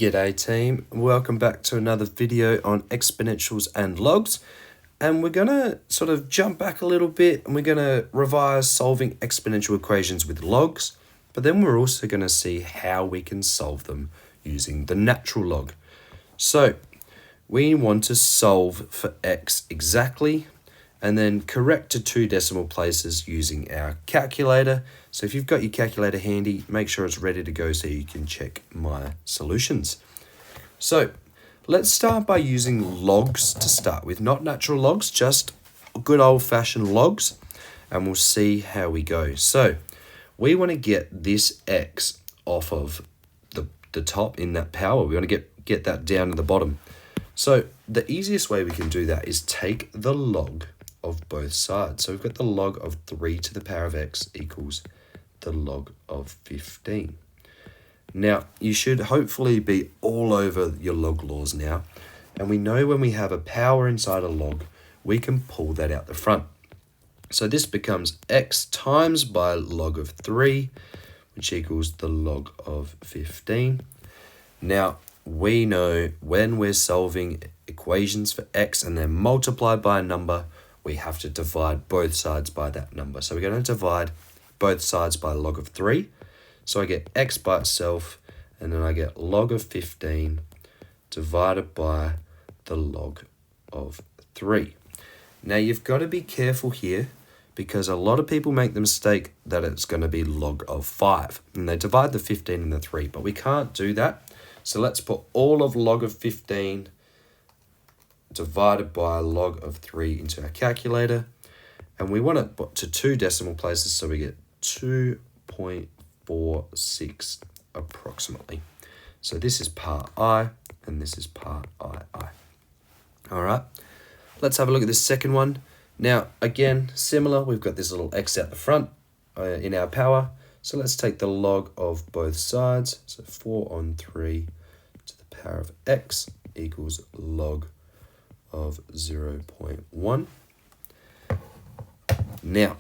G'day team, welcome back to another video on exponentials and logs, and we're gonna sort of jump back a little bit and we're gonna revise solving exponential equations with logs, but then we're also gonna see how we can solve them using the natural log. So we want to solve for x exactly and then correct to 2 decimal places using our calculator. So if you've got your calculator handy, make sure it's ready to go so you can check my solutions. So let's start by using logs to start with, not natural logs, just good old-fashioned logs, and we'll see how we go. So we want to get this x off of the top in that power. We want to get that down to the bottom. So the easiest way we can do that is take the log of both sides. So we've got the log of 3 to the power of x equals the log of 15. Now, you should hopefully be all over your log laws now. And we know when we have a power inside a log, we can pull that out the front. So this becomes x times by log of 3, which equals the log of 15. Now, we know when we're solving equations for x and they're multiplied by a number, we have to divide both sides by that number. So we're going to divide both sides by log of 3. So I get x by itself, and then I get log of 15 divided by the log of 3. Now you've got to be careful here because a lot of people make the mistake that it's going to be log of 5. And they divide the 15 and the 3, but we can't do that. So let's put all of log of 15 divided by log of 3 into our calculator, and we want it to 2 decimal places, so we get 2.46 approximately. So this is part I and this is part II. All right, let's have a look at this second one. Now again, similar, we've got this little x out the front in our power, so let's take the log of both sides. So 4 on 3 to the power of x equals log of 0.1. Now,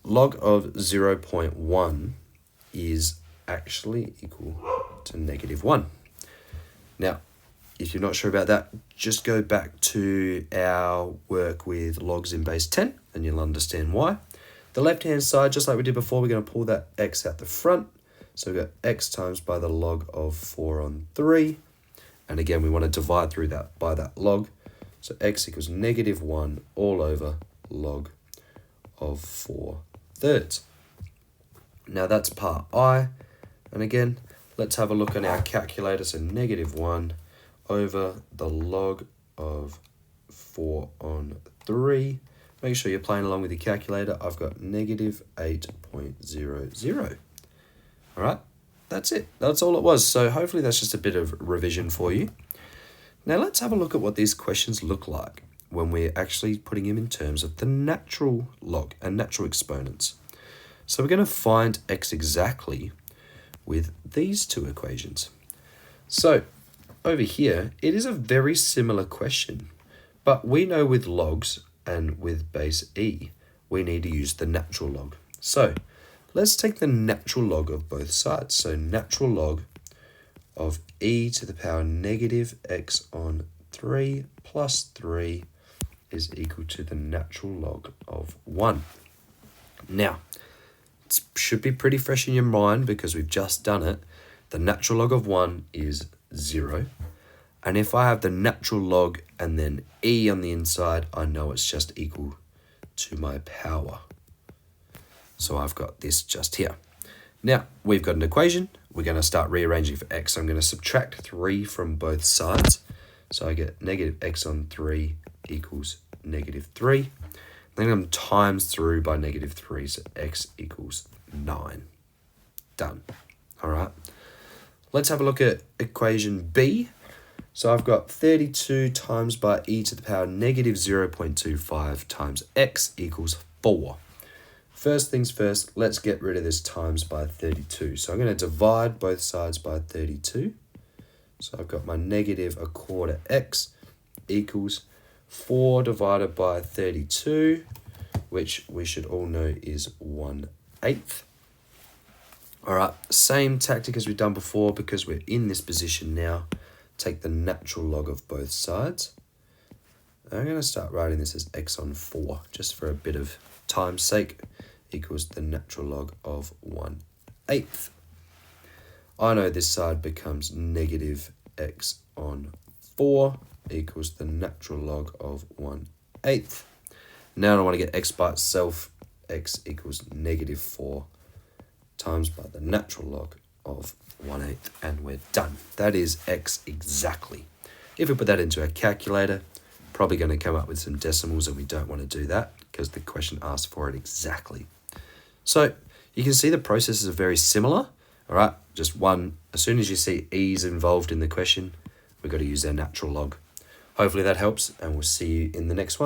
log of 0.1 is actually equal to -1. Now, if you're not sure about that, just go back to our work with logs in base 10 and you'll understand why. The left-hand side, just like we did before, we're going to pull that x out the front. So we've got x times by the log of 4 on 3. And again, we want to divide through that by that log. So x equals -1 all over log of 4/3. Now that's part I. And again, let's have a look on our calculator. So -1 over the log of 4 on 3. Make sure you're playing along with your calculator. I've got -8.00. All right, that's it. That's all it was. So hopefully that's just a bit of revision for you. Now let's have a look at what these questions look like when we're actually putting them in terms of the natural log and natural exponents. So we're going to find x exactly with these 2 equations. So over here, it is a very similar question, but we know with logs and with base e, we need to use the natural log. So let's take the natural log of both sides. So natural log of e to the power -x on 3 plus 3 is equal to the natural log of 1. Now, it should be pretty fresh in your mind because we've just done it. The natural log of 1 is 0. And if I have the natural log and then e on the inside, I know it's just equal to my power. So I've got this just here. Now, we've got an equation. We're going to start rearranging for x. So I'm going to subtract 3 from both sides. So I get -x on 3 equals -3. Then I'm times through by -3, so x equals 9. Done. All right. Let's have a look at equation B. So I've got 32 times by e to the power -0.25 times x equals 4. First things first, let's get rid of this times by 32. So I'm going to divide both sides by 32. So I've got my -1/4 x equals 4 divided by 32, which we should all know is 1/8. All right, same tactic as we've done before because we're in this position now. Take the natural log of both sides. I'm going to start writing this as x on 4, just for a bit of time's sake, equals the natural log of 1/8. I know this side becomes negative x on 4 equals the natural log of 1/8. Now I want to get x by itself. X equals negative 4 times by the natural log of 1/8, and we're done. That is x exactly. If we put that into a calculator, probably going to come up with some decimals, and we don't want to do that because the question asks for it exactly. So you can see the processes are very similar. All right, just one, as soon as you see e's involved in the question, we've got to use our natural log. Hopefully that helps, and we'll see you in the next one.